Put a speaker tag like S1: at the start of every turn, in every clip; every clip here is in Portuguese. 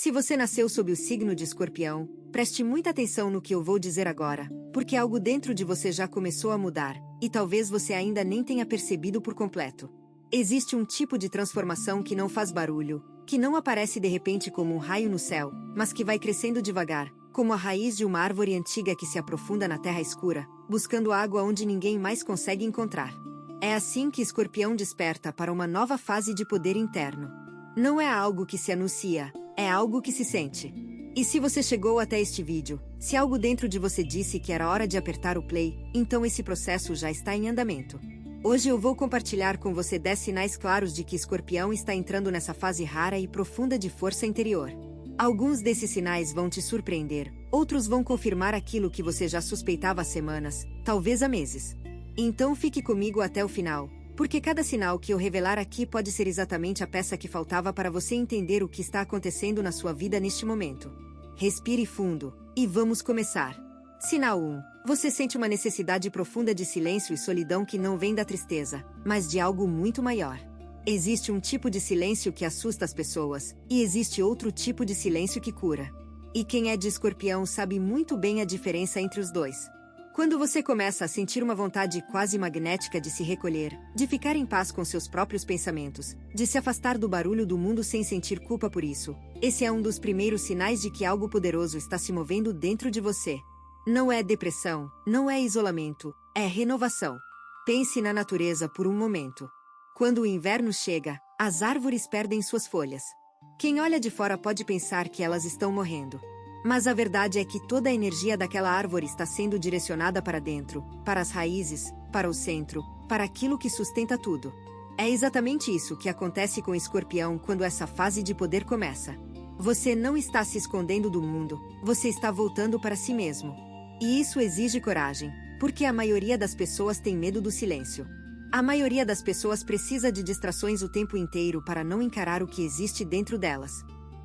S1: Se você nasceu sob o signo de Escorpião, preste muita atenção no que eu vou dizer agora, porque algo dentro de você já começou a mudar, e talvez você ainda nem tenha percebido por completo. Existe um tipo de transformação que não faz barulho, que não aparece de repente como um raio no céu, mas que vai crescendo devagar, como a raiz de uma árvore antiga que se aprofunda na terra escura, buscando água onde ninguém mais consegue encontrar. É assim que Escorpião desperta para uma nova fase de poder interno. Não é algo que se anuncia, é algo que se sente. E se você chegou até este vídeo, se algo dentro de você disse que era hora de apertar o play, então esse processo já está em andamento. Hoje eu vou compartilhar com você 10 sinais claros de que Escorpião está entrando nessa fase rara e profunda de força interior. Alguns desses sinais vão te surpreender, outros vão confirmar aquilo que você já suspeitava há semanas, talvez há meses. Então fique comigo até o final, porque cada sinal que eu revelar aqui pode ser exatamente a peça que faltava para você entender o que está acontecendo na sua vida neste momento. Respire fundo, e vamos começar. Sinal 1. Você sente uma necessidade profunda de silêncio e solidão que não vem da tristeza, mas de algo muito maior. Existe um tipo de silêncio que assusta as pessoas, e existe outro tipo de silêncio que cura. E quem é de Escorpião sabe muito bem a diferença entre os dois. Quando você começa a sentir uma vontade quase magnética de se recolher, de ficar em paz com seus próprios pensamentos, de se afastar do barulho do mundo sem sentir culpa por isso, esse é um dos primeiros sinais de que algo poderoso está se movendo dentro de você. Não é depressão, não é isolamento, é renovação. Pense na natureza por um momento. Quando o inverno chega, as árvores perdem suas folhas. Quem olha de fora pode pensar que elas estão morrendo. Mas a verdade é que toda a energia daquela árvore está sendo direcionada para dentro, para as raízes, para o centro, para aquilo que sustenta tudo. É exatamente isso que acontece com Escorpião quando essa fase de poder começa. Você não está se escondendo do mundo, você está voltando para si mesmo. E isso exige coragem, porque a maioria das pessoas tem medo do silêncio. A maioria das pessoas precisa de distrações o tempo inteiro para não encarar o que existe dentro delas.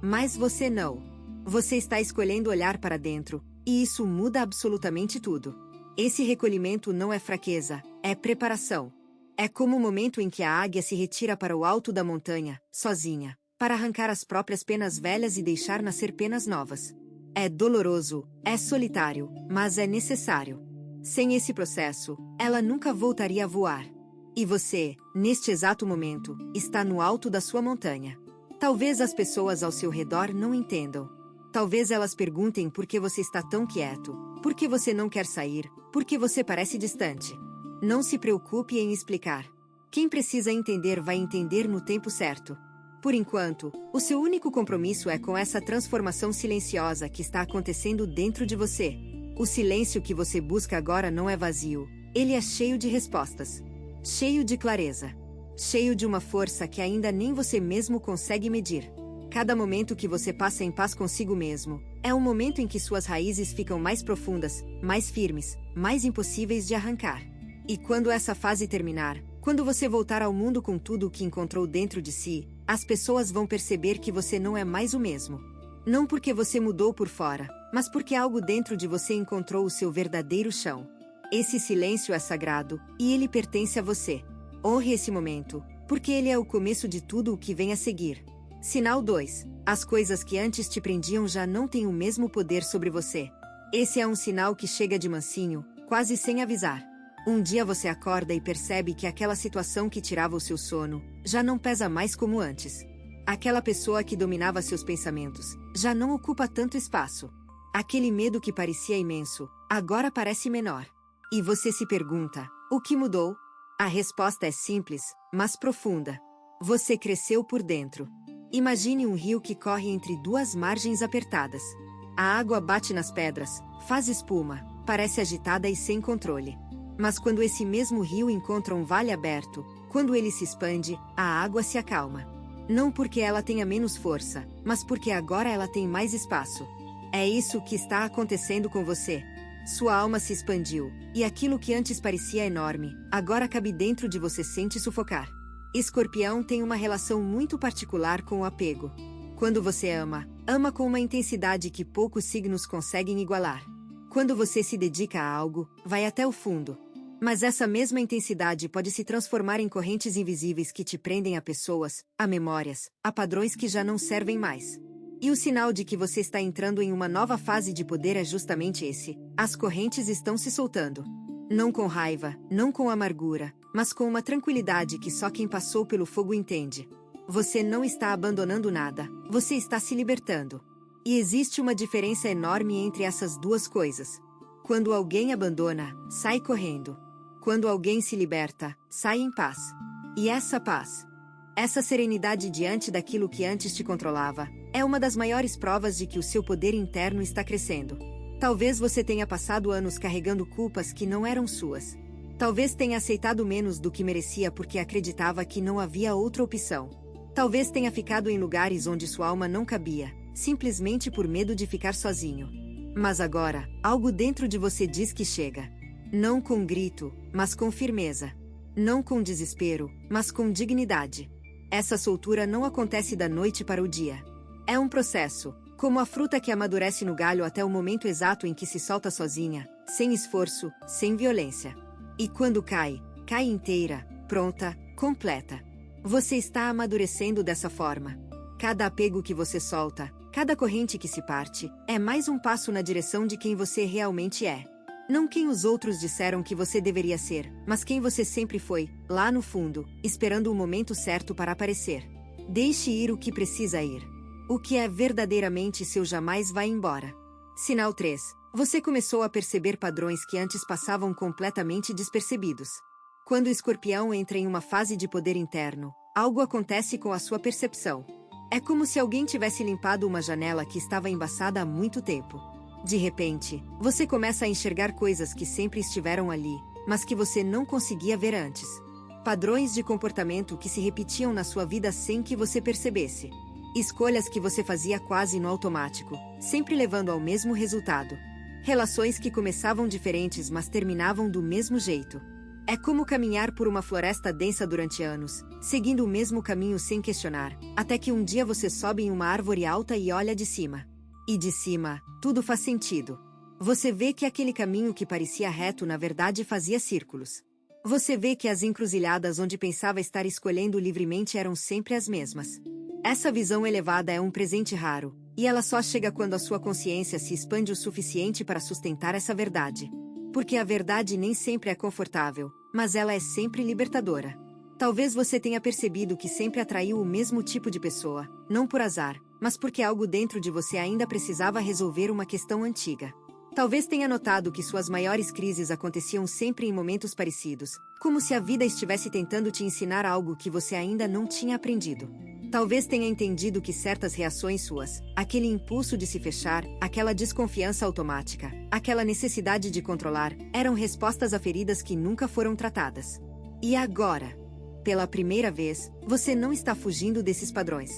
S1: Mas você não. Você está escolhendo olhar para dentro, e isso muda absolutamente tudo. Esse recolhimento não é fraqueza, é preparação. É como o momento em que a águia se retira para o alto da montanha, sozinha, para arrancar as próprias penas velhas e deixar nascer penas novas. É doloroso, é solitário, mas é necessário. Sem esse processo, ela nunca voltaria a voar. E você, neste exato momento, está no alto da sua montanha. Talvez as pessoas ao seu redor não entendam. Talvez elas perguntem por que você está tão quieto, por que você não quer sair, por que você parece distante. Não se preocupe em explicar. Quem precisa entender vai entender no tempo certo. Por enquanto, o seu único compromisso é com essa transformação silenciosa que está acontecendo dentro de você. O silêncio que você busca agora não é vazio, ele é cheio de respostas. Cheio de clareza. Cheio de uma força que ainda nem você mesmo consegue medir. Cada momento que você passa em paz consigo mesmo, é um momento em que suas raízes ficam mais profundas, mais firmes, mais impossíveis de arrancar. E quando essa fase terminar, quando você voltar ao mundo com tudo o que encontrou dentro de si, as pessoas vão perceber que você não é mais o mesmo. Não porque você mudou por fora, mas porque algo dentro de você encontrou o seu verdadeiro chão. Esse silêncio é sagrado, e ele pertence a você. Honre esse momento, porque ele é o começo de tudo o que vem a seguir. Sinal 2. As coisas que antes te prendiam já não têm o mesmo poder sobre você. Esse é um sinal que chega de mansinho, quase sem avisar. Um dia você acorda e percebe que aquela situação que tirava o seu sono, já não pesa mais como antes. Aquela pessoa que dominava seus pensamentos, já não ocupa tanto espaço. Aquele medo que parecia imenso, agora parece menor. E você se pergunta, o que mudou? A resposta é simples, mas profunda. Você cresceu por dentro. Imagine um rio que corre entre duas margens apertadas. A água bate nas pedras, faz espuma, parece agitada e sem controle. Mas quando esse mesmo rio encontra um vale aberto, quando ele se expande, a água se acalma. Não porque ela tenha menos força, mas porque agora ela tem mais espaço. É isso que está acontecendo com você. Sua alma se expandiu, e aquilo que antes parecia enorme, agora cabe dentro de você sem te sufocar. Escorpião tem uma relação muito particular com o apego. Quando você ama, ama com uma intensidade que poucos signos conseguem igualar. Quando você se dedica a algo, vai até o fundo. Mas essa mesma intensidade pode se transformar em correntes invisíveis que te prendem a pessoas, a memórias, a padrões que já não servem mais. E o sinal de que você está entrando em uma nova fase de poder é justamente esse: as correntes estão se soltando. Não com raiva, não com amargura, mas com uma tranquilidade que só quem passou pelo fogo entende. Você não está abandonando nada, você está se libertando. E existe uma diferença enorme entre essas duas coisas. Quando alguém abandona, sai correndo. Quando alguém se liberta, sai em paz. E essa paz, essa serenidade diante daquilo que antes te controlava, é uma das maiores provas de que o seu poder interno está crescendo. Talvez você tenha passado anos carregando culpas que não eram suas. Talvez tenha aceitado menos do que merecia porque acreditava que não havia outra opção. Talvez tenha ficado em lugares onde sua alma não cabia, simplesmente por medo de ficar sozinho. Mas agora, algo dentro de você diz que chega. Não com grito, mas com firmeza. Não com desespero, mas com dignidade. Essa soltura não acontece da noite para o dia. É um processo, como a fruta que amadurece no galho até o momento exato em que se solta sozinha, sem esforço, sem violência. E quando cai, cai inteira, pronta, completa. Você está amadurecendo dessa forma. Cada apego que você solta, cada corrente que se parte, é mais um passo na direção de quem você realmente é. Não quem os outros disseram que você deveria ser, mas quem você sempre foi, lá no fundo, esperando o momento certo para aparecer. Deixe ir o que precisa ir. O que é verdadeiramente seu jamais vai embora. Sinal 3. Você começou a perceber padrões que antes passavam completamente despercebidos. Quando o escorpião entra em uma fase de poder interno, algo acontece com a sua percepção. É como se alguém tivesse limpado uma janela que estava embaçada há muito tempo. De repente, você começa a enxergar coisas que sempre estiveram ali, mas que você não conseguia ver antes. Padrões de comportamento que se repetiam na sua vida sem que você percebesse. Escolhas que você fazia quase no automático, sempre levando ao mesmo resultado. Relações que começavam diferentes mas terminavam do mesmo jeito. É como caminhar por uma floresta densa durante anos, seguindo o mesmo caminho sem questionar, até que um dia você sobe em uma árvore alta e olha de cima. E de cima, tudo faz sentido. Você vê que aquele caminho que parecia reto na verdade fazia círculos. Você vê que as encruzilhadas onde pensava estar escolhendo livremente eram sempre as mesmas. Essa visão elevada é um presente raro, e ela só chega quando a sua consciência se expande o suficiente para sustentar essa verdade. Porque a verdade nem sempre é confortável, mas ela é sempre libertadora. Talvez você tenha percebido que sempre atraiu o mesmo tipo de pessoa, não por azar, mas porque algo dentro de você ainda precisava resolver uma questão antiga. Talvez tenha notado que suas maiores crises aconteciam sempre em momentos parecidos, como se a vida estivesse tentando te ensinar algo que você ainda não tinha aprendido. Talvez tenha entendido que certas reações suas, aquele impulso de se fechar, aquela desconfiança automática, aquela necessidade de controlar, eram respostas a feridas que nunca foram tratadas. E agora, pela primeira vez, você não está fugindo desses padrões.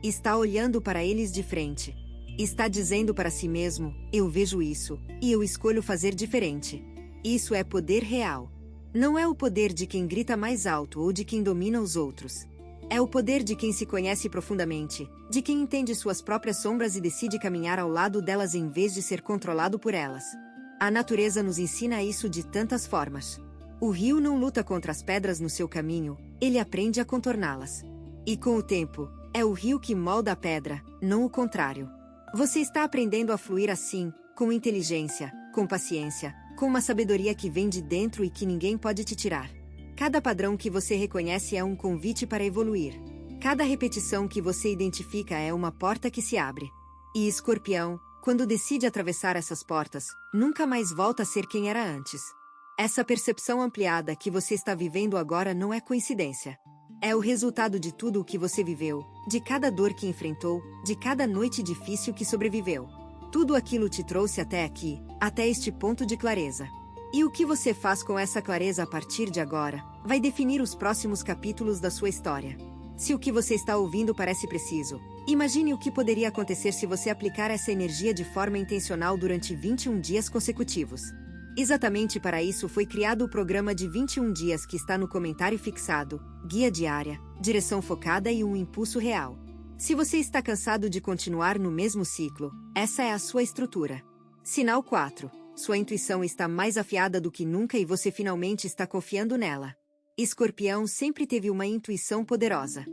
S1: Está olhando para eles de frente. Está dizendo para si mesmo: eu vejo isso, e eu escolho fazer diferente. Isso é poder real. Não é o poder de quem grita mais alto ou de quem domina os outros. É o poder de quem se conhece profundamente, de quem entende suas próprias sombras e decide caminhar ao lado delas em vez de ser controlado por elas. A natureza nos ensina isso de tantas formas. O rio não luta contra as pedras no seu caminho, ele aprende a contorná-las. E com o tempo, é o rio que molda a pedra, não o contrário. Você está aprendendo a fluir assim, com inteligência, com paciência, com uma sabedoria que vem de dentro e que ninguém pode te tirar. Cada padrão que você reconhece é um convite para evoluir. Cada repetição que você identifica é uma porta que se abre. E Escorpião, quando decide atravessar essas portas, nunca mais volta a ser quem era antes. Essa percepção ampliada que você está vivendo agora não é coincidência. É o resultado de tudo o que você viveu, de cada dor que enfrentou, de cada noite difícil que sobreviveu. Tudo aquilo te trouxe até aqui, até este ponto de clareza. E o que você faz com essa clareza a partir de agora, vai definir os próximos capítulos da sua história. Se o que você está ouvindo parece preciso, imagine o que poderia acontecer se você aplicar essa energia de forma intencional durante 21 dias consecutivos. Exatamente para isso foi criado o programa de 21 dias que está no comentário fixado, guia diária, direção focada e um impulso real. Se você está cansado de continuar no mesmo ciclo, essa é a sua estrutura. Sinal 4. Sua intuição está mais afiada do que nunca e você finalmente está confiando nela. Escorpião sempre teve uma intuição poderosa.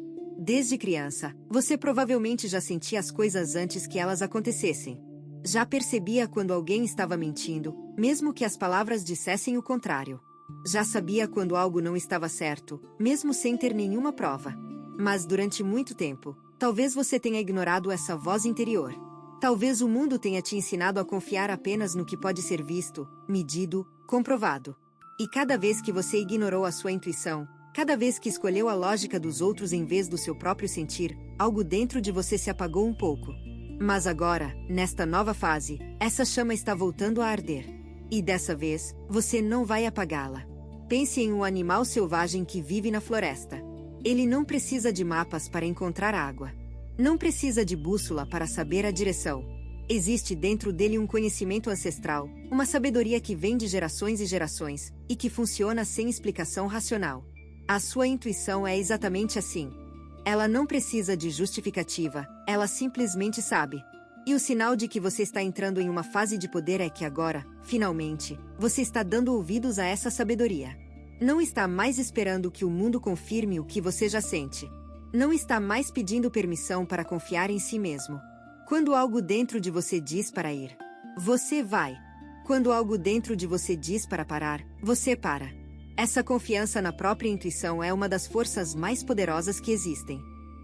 S1: Desde criança, você provavelmente já sentia as coisas antes que elas acontecessem. Já percebia quando alguém estava mentindo, mesmo que as palavras dissessem o contrário. Já sabia quando algo não estava certo, mesmo sem ter nenhuma prova. Mas durante muito tempo, talvez você tenha ignorado essa voz interior. Talvez o mundo tenha te ensinado a confiar apenas no que pode ser visto, medido, comprovado. E cada vez que você ignorou a sua intuição, cada vez que escolheu a lógica dos outros em vez do seu próprio sentir, algo dentro de você se apagou um pouco. Mas agora, nesta nova fase, essa chama está voltando a arder. E dessa vez, você não vai apagá-la. Pense em um animal selvagem que vive na floresta. Ele não precisa de mapas para encontrar água. Não precisa de bússola para saber a direção. Existe dentro dele um conhecimento ancestral, uma sabedoria que vem de gerações e gerações, e que funciona sem explicação racional. A sua intuição é exatamente assim. Ela não precisa de justificativa, ela simplesmente sabe. E o sinal de que você está entrando em uma fase de poder é que agora, finalmente, você está dando ouvidos a essa sabedoria. Não está mais esperando que o mundo confirme o que você já sente. Não está mais pedindo permissão para confiar em si mesmo. Quando algo dentro de você diz para ir, você vai. Quando algo dentro de você diz para parar, você para. Essa confiança na própria intuição é uma das forças mais poderosas que existem.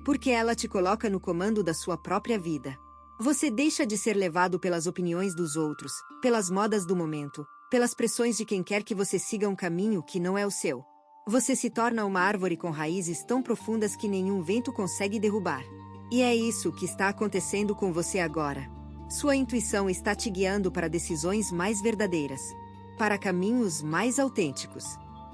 S1: Porque ela te coloca no comando da sua própria vida. Você deixa de ser levado pelas opiniões dos outros, pelas modas do momento, pelas pressões de quem quer que você siga um caminho que não é o seu. Você se torna uma árvore com raízes tão profundas que nenhum vento consegue derrubar. E é isso que está acontecendo com você agora. Sua intuição está te guiando para decisões mais verdadeiras, para caminhos mais autênticos,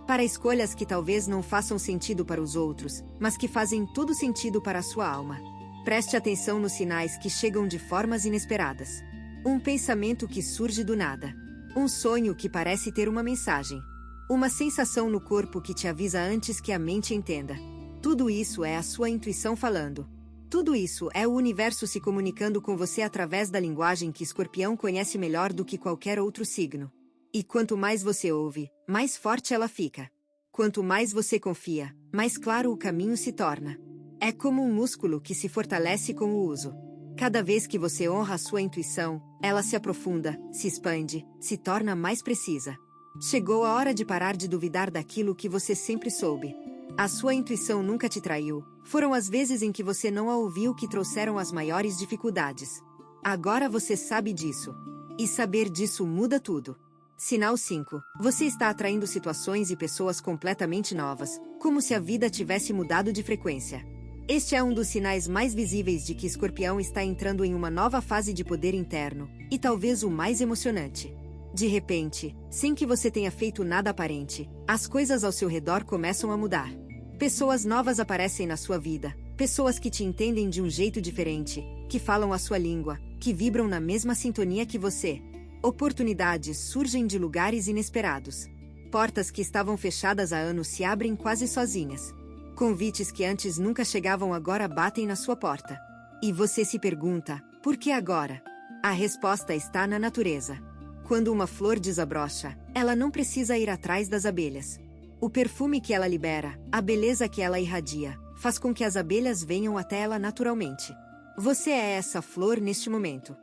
S1: para escolhas que talvez não façam sentido para os outros, mas que fazem todo sentido para a sua alma. Preste atenção nos sinais que chegam de formas inesperadas. Um pensamento que surge do nada. Um sonho que parece ter uma mensagem. Uma sensação no corpo que te avisa antes que a mente entenda. Tudo isso é a sua intuição falando. Tudo isso é o universo se comunicando com você através da linguagem que Escorpião conhece melhor do que qualquer outro signo. E quanto mais você ouve, mais forte ela fica. Quanto mais você confia, mais claro o caminho se torna. É como um músculo que se fortalece com o uso. Cada vez que você honra a sua intuição, ela se aprofunda, se expande, se torna mais precisa. Chegou a hora de parar de duvidar daquilo que você sempre soube. A sua intuição nunca te traiu. Foram as vezes em que você não a ouviu que trouxeram as maiores dificuldades. Agora você sabe disso. E saber disso muda tudo. Sinal 5. Você está atraindo situações e pessoas completamente novas, como se a vida tivesse mudado de frequência. Este é um dos sinais mais visíveis de que Escorpião está entrando em uma nova fase de poder interno, e talvez o mais emocionante. De repente, sem que você tenha feito nada aparente, as coisas ao seu redor começam a mudar. Pessoas novas aparecem na sua vida, pessoas que te entendem de um jeito diferente, que falam a sua língua, que vibram na mesma sintonia que você. Oportunidades surgem de lugares inesperados. Portas que estavam fechadas há anos se abrem quase sozinhas. Convites que antes nunca chegavam agora batem na sua porta. E você se pergunta, por que agora? A resposta está na natureza. Quando uma flor desabrocha, ela não precisa ir atrás das abelhas. O perfume que ela libera, a beleza que ela irradia, faz com que as abelhas venham até ela naturalmente. Você é essa flor neste momento.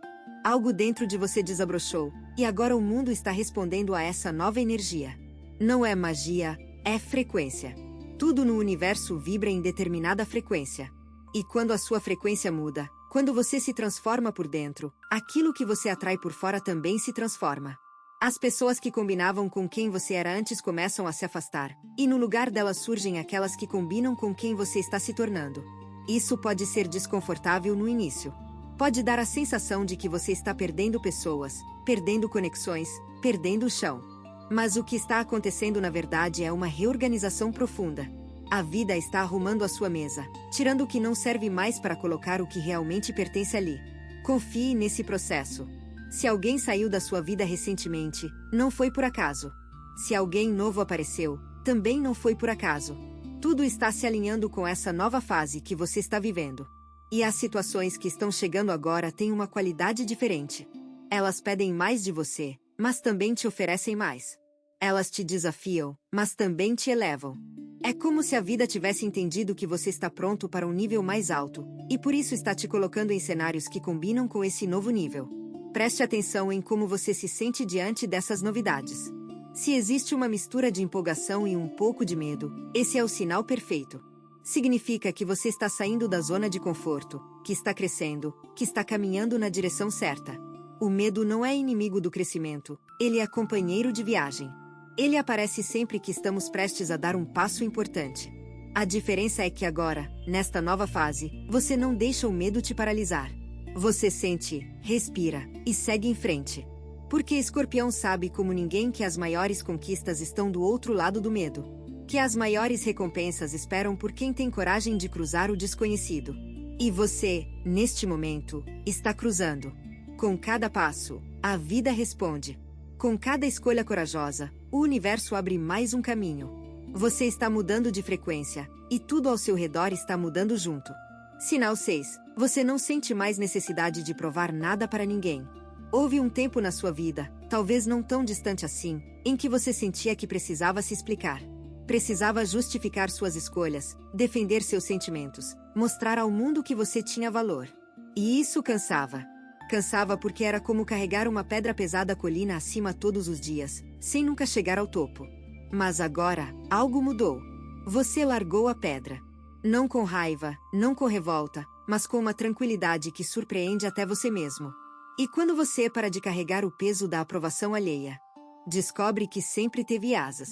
S1: Algo dentro de você desabrochou, e agora o mundo está respondendo a essa nova energia. Não é magia, é frequência. Tudo no universo vibra em determinada frequência. E quando a sua frequência muda, quando você se transforma por dentro, aquilo que você atrai por fora também se transforma. As pessoas que combinavam com quem você era antes começam a se afastar, e no lugar delas surgem aquelas que combinam com quem você está se tornando. Isso pode ser desconfortável no início. Pode dar a sensação de que você está perdendo pessoas, perdendo conexões, perdendo o chão. Mas o que está acontecendo na verdade é uma reorganização profunda. A vida está arrumando a sua mesa, tirando o que não serve mais para colocar o que realmente pertence ali. Confie nesse processo. Se alguém saiu da sua vida recentemente, não foi por acaso. Se alguém novo apareceu, também não foi por acaso. Tudo está se alinhando com essa nova fase que você está vivendo. E as situações que estão chegando agora têm uma qualidade diferente. Elas pedem mais de você, mas também te oferecem mais. Elas te desafiam, mas também te elevam. É como se a vida tivesse entendido que você está pronto para um nível mais alto, e por isso está te colocando em cenários que combinam com esse novo nível. Preste atenção em como você se sente diante dessas novidades. Se existe uma mistura de empolgação e um pouco de medo, esse é o sinal perfeito. Significa que você está saindo da zona de conforto, que está crescendo, que está caminhando na direção certa. O medo não é inimigo do crescimento, ele é companheiro de viagem. Ele aparece sempre que estamos prestes a dar um passo importante. A diferença é que agora, nesta nova fase, você não deixa o medo te paralisar. Você sente, respira e segue em frente. Porque Escorpião sabe como ninguém que as maiores conquistas estão do outro lado do medo. Que as maiores recompensas esperam por quem tem coragem de cruzar o desconhecido. E você, neste momento, está cruzando. Com cada passo, a vida responde. Com cada escolha corajosa, o universo abre mais um caminho. Você está mudando de frequência, e tudo ao seu redor está mudando junto. Sinal 6. Você não sente mais necessidade de provar nada para ninguém. Houve um tempo na sua vida, talvez não tão distante assim, em que você sentia que precisava se explicar. Precisava justificar suas escolhas, defender seus sentimentos, mostrar ao mundo que você tinha valor. E isso cansava. Cansava porque era como carregar uma pedra pesada colina acima todos os dias, sem nunca chegar ao topo. Mas agora, algo mudou. Você largou a pedra. Não com raiva, não com revolta, mas com uma tranquilidade que surpreende até você mesmo. E quando você para de carregar o peso da aprovação alheia, descobre que sempre teve asas.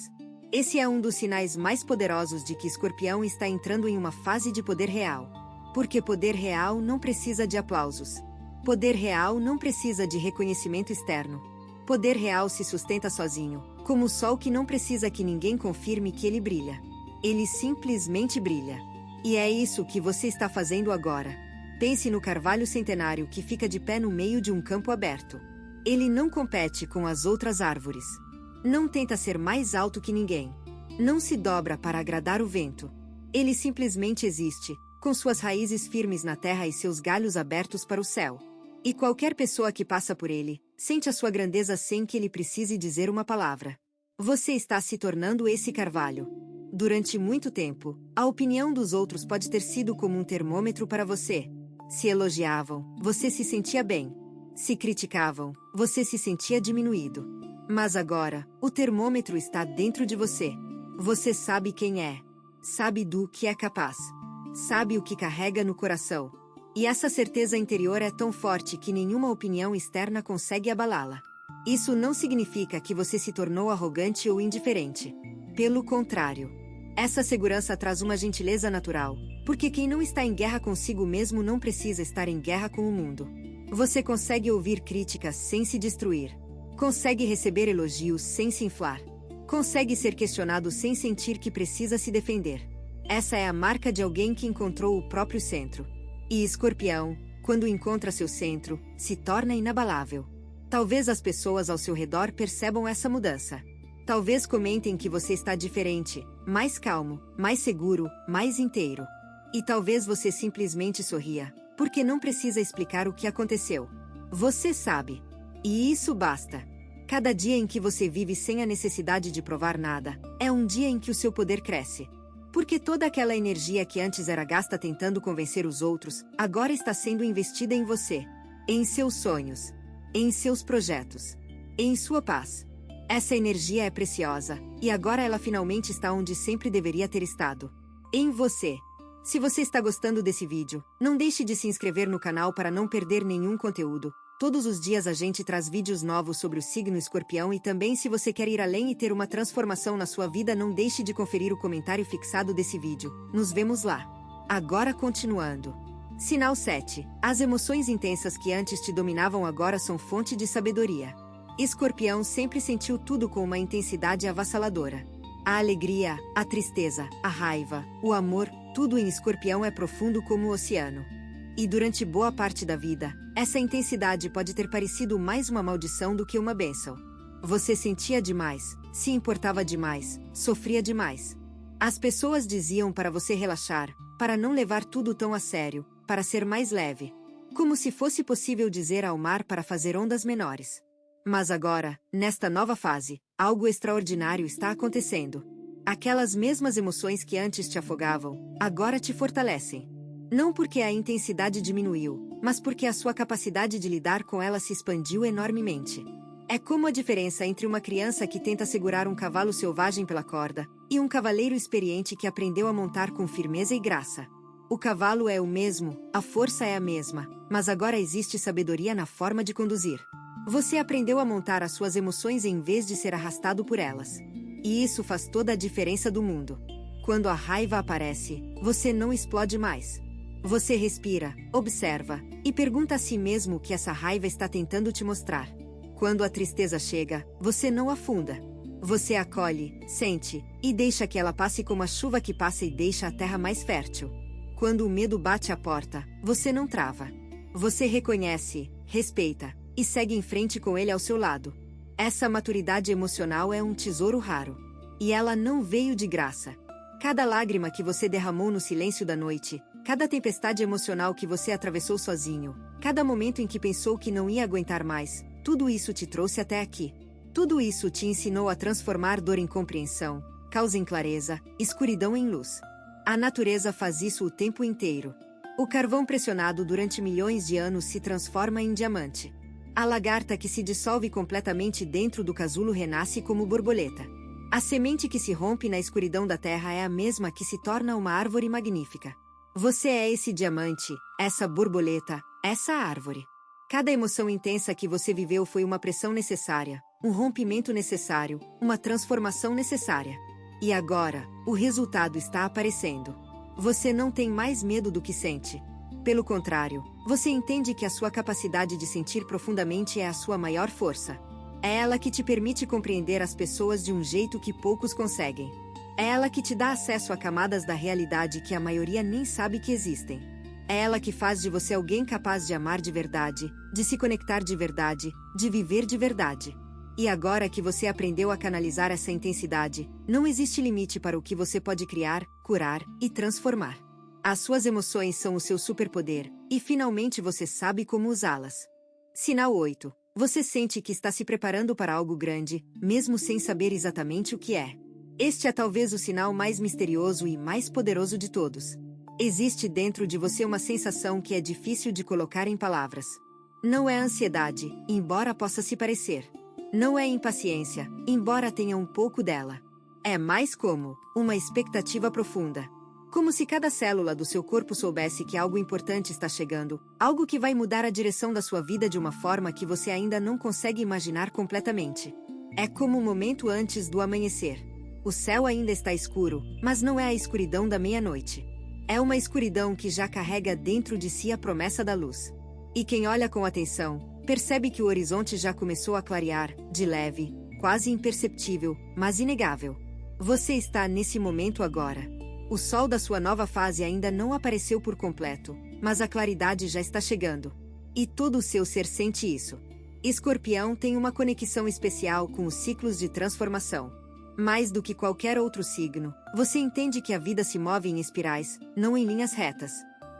S1: Esse é um dos sinais mais poderosos de que Escorpião está entrando em uma fase de poder real. Porque poder real não precisa de aplausos. Poder real não precisa de reconhecimento externo. Poder real se sustenta sozinho, como o sol que não precisa que ninguém confirme que ele brilha. Ele simplesmente brilha. E é isso que você está fazendo agora. Pense no carvalho centenário que fica de pé no meio de um campo aberto. Ele não compete com as outras árvores. Não tenta ser mais alto que ninguém. Não se dobra para agradar o vento. Ele simplesmente existe, com suas raízes firmes na terra e seus galhos abertos para o céu. E qualquer pessoa que passa por ele, sente a sua grandeza sem que ele precise dizer uma palavra. Você está se tornando esse carvalho. Durante muito tempo, a opinião dos outros pode ter sido como um termômetro para você. Se elogiavam, você se sentia bem. Se criticavam, você se sentia diminuído. Mas agora, o termômetro está dentro de você. Você sabe quem é. Sabe do que é capaz. Sabe o que carrega no coração. E essa certeza interior é tão forte que nenhuma opinião externa consegue abalá-la. Isso não significa que você se tornou arrogante ou indiferente. Pelo contrário. Essa segurança traz uma gentileza natural, porque quem não está em guerra consigo mesmo não precisa estar em guerra com o mundo. Você consegue ouvir críticas sem se destruir. Consegue receber elogios sem se inflar. Consegue ser questionado sem sentir que precisa se defender. Essa é a marca de alguém que encontrou o próprio centro. E Escorpião, quando encontra seu centro, se torna inabalável. Talvez as pessoas ao seu redor percebam essa mudança. Talvez comentem que você está diferente, mais calmo, mais seguro, mais inteiro. E talvez você simplesmente sorria, porque não precisa explicar o que aconteceu. Você sabe. E isso basta. Cada dia em que você vive sem a necessidade de provar nada, é um dia em que o seu poder cresce. Porque toda aquela energia que antes era gasta tentando convencer os outros, agora está sendo investida em você. Em seus sonhos. Em seus projetos. Em sua paz. Essa energia é preciosa, e agora ela finalmente está onde sempre deveria ter estado. Em você. Se você está gostando desse vídeo, não deixe de se inscrever no canal para não perder nenhum conteúdo. Todos os dias a gente traz vídeos novos sobre o signo Escorpião e também se você quer ir além e ter uma transformação na sua vida, não deixe de conferir o comentário fixado desse vídeo. Nos vemos lá. Agora continuando. Sinal 7. As emoções intensas que antes te dominavam agora são fonte de sabedoria. Escorpião sempre sentiu tudo com uma intensidade avassaladora. A alegria, a tristeza, a raiva, o amor, tudo em Escorpião é profundo como o oceano. E durante boa parte da vida, essa intensidade pode ter parecido mais uma maldição do que uma bênção. Você sentia demais, se importava demais, sofria demais. As pessoas diziam para você relaxar, para não levar tudo tão a sério, para ser mais leve. Como se fosse possível dizer ao mar para fazer ondas menores. Mas agora, nesta nova fase, algo extraordinário está acontecendo. Aquelas mesmas emoções que antes te afogavam, agora te fortalecem. Não porque a intensidade diminuiu, mas porque a sua capacidade de lidar com ela se expandiu enormemente. É como a diferença entre uma criança que tenta segurar um cavalo selvagem pela corda e um cavaleiro experiente que aprendeu a montar com firmeza e graça. O cavalo é o mesmo, a força é a mesma, mas agora existe sabedoria na forma de conduzir. Você aprendeu a montar as suas emoções em vez de ser arrastado por elas. E isso faz toda a diferença do mundo. Quando a raiva aparece, você não explode mais. Você respira, observa, e pergunta a si mesmo o que essa raiva está tentando te mostrar. Quando a tristeza chega, você não afunda. Você acolhe, sente, e deixa que ela passe como a chuva que passa e deixa a terra mais fértil. Quando o medo bate à porta, você não trava. Você reconhece, respeita, e segue em frente com ele ao seu lado. Essa maturidade emocional é um tesouro raro. E ela não veio de graça. Cada lágrima que você derramou no silêncio da noite, cada tempestade emocional que você atravessou sozinho, cada momento em que pensou que não ia aguentar mais, tudo isso te trouxe até aqui. Tudo isso te ensinou a transformar dor em compreensão, caos em clareza, escuridão em luz. A natureza faz isso o tempo inteiro. O carvão pressionado durante milhões de anos se transforma em diamante. A lagarta que se dissolve completamente dentro do casulo renasce como borboleta. A semente que se rompe na escuridão da terra é a mesma que se torna uma árvore magnífica. Você é esse diamante, essa borboleta, essa árvore. Cada emoção intensa que você viveu foi uma pressão necessária, um rompimento necessário, uma transformação necessária. E agora, o resultado está aparecendo. Você não tem mais medo do que sente. Pelo contrário, você entende que a sua capacidade de sentir profundamente é a sua maior força. É ela que te permite compreender as pessoas de um jeito que poucos conseguem. É ela que te dá acesso a camadas da realidade que a maioria nem sabe que existem. É ela que faz de você alguém capaz de amar de verdade, de se conectar de verdade, de viver de verdade. E agora que você aprendeu a canalizar essa intensidade, não existe limite para o que você pode criar, curar e transformar. As suas emoções são o seu superpoder, e finalmente você sabe como usá-las. Sinal 8. Você sente que está se preparando para algo grande, mesmo sem saber exatamente o que é. Este é talvez o sinal mais misterioso e mais poderoso de todos. Existe dentro de você uma sensação que é difícil de colocar em palavras. Não é ansiedade, embora possa se parecer. Não é impaciência, embora tenha um pouco dela. É mais como uma expectativa profunda. Como se cada célula do seu corpo soubesse que algo importante está chegando, algo que vai mudar a direção da sua vida de uma forma que você ainda não consegue imaginar completamente. É como o momento antes do amanhecer. O céu ainda está escuro, mas não é a escuridão da meia-noite. É uma escuridão que já carrega dentro de si a promessa da luz. E quem olha com atenção, percebe que o horizonte já começou a clarear, de leve, quase imperceptível, mas inegável. Você está nesse momento agora. O sol da sua nova fase ainda não apareceu por completo, mas a claridade já está chegando. E todo o seu ser sente isso. Escorpião tem uma conexão especial com os ciclos de transformação. Mais do que qualquer outro signo, você entende que a vida se move em espirais, não em linhas retas.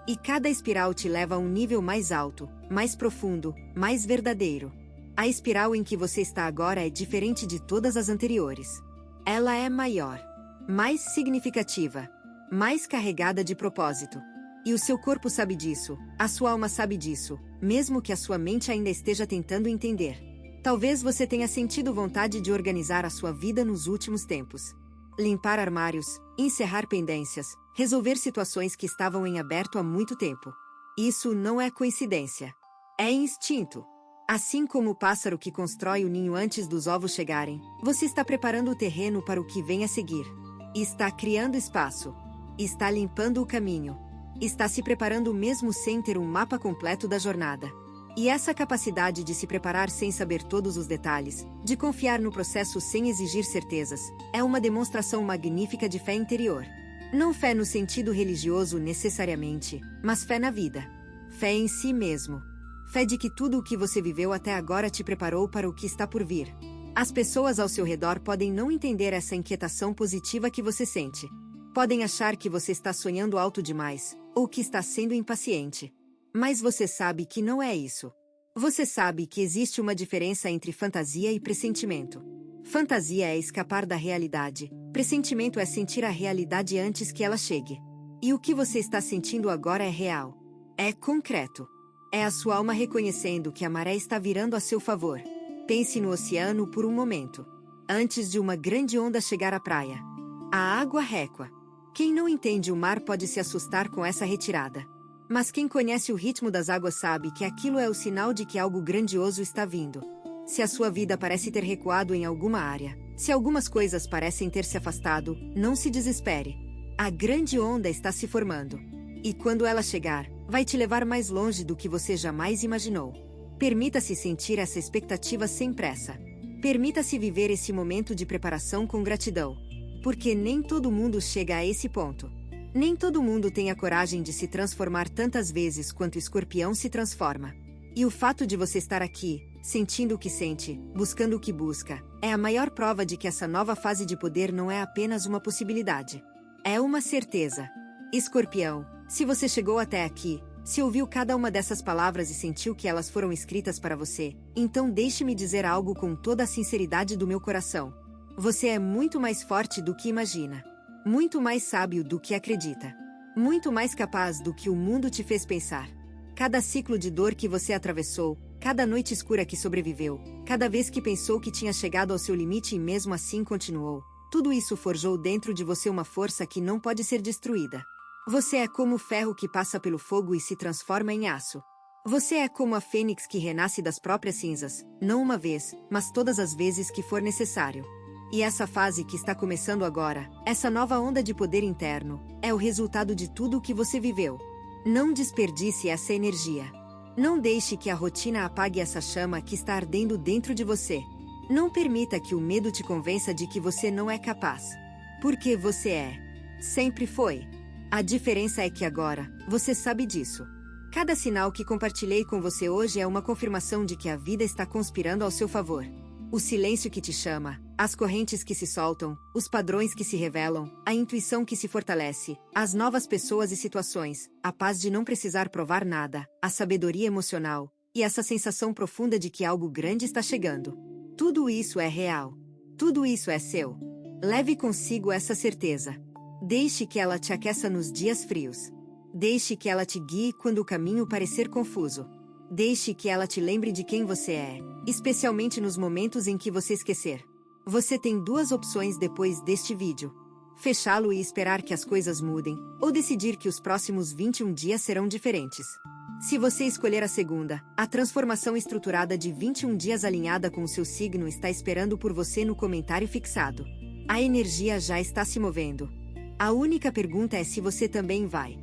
S1: E cada espiral te leva a um nível mais alto, mais profundo, mais verdadeiro. A espiral em que você está agora é diferente de todas as anteriores. Ela é maior, mais significativa, mais carregada de propósito. E o seu corpo sabe disso, a sua alma sabe disso, mesmo que a sua mente ainda esteja tentando entender. Talvez você tenha sentido vontade de organizar a sua vida nos últimos tempos. Limpar armários, encerrar pendências, resolver situações que estavam em aberto há muito tempo. Isso não é coincidência. É instinto. Assim como o pássaro que constrói o ninho antes dos ovos chegarem, você está preparando o terreno para o que vem a seguir. Está criando espaço. Está limpando o caminho. Está se preparando mesmo sem ter um mapa completo da jornada. E essa capacidade de se preparar sem saber todos os detalhes, de confiar no processo sem exigir certezas, é uma demonstração magnífica de fé interior. Não fé no sentido religioso necessariamente, mas fé na vida. Fé em si mesmo. Fé de que tudo o que você viveu até agora te preparou para o que está por vir. As pessoas ao seu redor podem não entender essa inquietação positiva que você sente. Podem achar que você está sonhando alto demais, ou que está sendo impaciente. Mas você sabe que não é isso. Você sabe que existe uma diferença entre fantasia e pressentimento. Fantasia é escapar da realidade. Pressentimento é sentir a realidade antes que ela chegue. E o que você está sentindo agora é real. É concreto. É a sua alma reconhecendo que a maré está virando a seu favor. Pense no oceano por um momento. Antes de uma grande onda chegar à praia. A água récua. Quem não entende o mar pode se assustar com essa retirada. Mas quem conhece o ritmo das águas sabe que aquilo é o sinal de que algo grandioso está vindo. Se a sua vida parece ter recuado em alguma área, se algumas coisas parecem ter se afastado, não se desespere. A grande onda está se formando. E quando ela chegar, vai te levar mais longe do que você jamais imaginou. Permita-se sentir essa expectativa sem pressa. Permita-se viver esse momento de preparação com gratidão. Porque nem todo mundo chega a esse ponto. Nem todo mundo tem a coragem de se transformar tantas vezes quanto o escorpião se transforma. E o fato de você estar aqui, sentindo o que sente, buscando o que busca, é a maior prova de que essa nova fase de poder não é apenas uma possibilidade. É uma certeza. Escorpião, se você chegou até aqui, se ouviu cada uma dessas palavras e sentiu que elas foram escritas para você, então deixe-me dizer algo com toda a sinceridade do meu coração. Você é muito mais forte do que imagina. Muito mais sábio do que acredita. Muito mais capaz do que o mundo te fez pensar. Cada ciclo de dor que você atravessou, cada noite escura que sobreviveu, cada vez que pensou que tinha chegado ao seu limite e mesmo assim continuou, tudo isso forjou dentro de você uma força que não pode ser destruída. Você é como o ferro que passa pelo fogo e se transforma em aço. Você é como a fênix que renasce das próprias cinzas, não uma vez, mas todas as vezes que for necessário. E essa fase que está começando agora, essa nova onda de poder interno, é o resultado de tudo o que você viveu. Não desperdice essa energia. Não deixe que a rotina apague essa chama que está ardendo dentro de você. Não permita que o medo te convença de que você não é capaz. Porque você é. Sempre foi. A diferença é que agora, você sabe disso. Cada sinal que compartilhei com você hoje é uma confirmação de que a vida está conspirando ao seu favor. O silêncio que te chama, as correntes que se soltam, os padrões que se revelam, a intuição que se fortalece, as novas pessoas e situações, a paz de não precisar provar nada, a sabedoria emocional, e essa sensação profunda de que algo grande está chegando. Tudo isso é real. Tudo isso é seu. Leve consigo essa certeza. Deixe que ela te aqueça nos dias frios. Deixe que ela te guie quando o caminho parecer confuso. Deixe que ela te lembre de quem você é, especialmente nos momentos em que você esquecer. Você tem duas opções depois deste vídeo. Fechá-lo e esperar que as coisas mudem, ou decidir que os próximos 21 dias serão diferentes. Se você escolher a segunda, a transformação estruturada de 21 dias alinhada com o seu signo está esperando por você no comentário fixado. A energia já está se movendo. A única pergunta é se você também vai.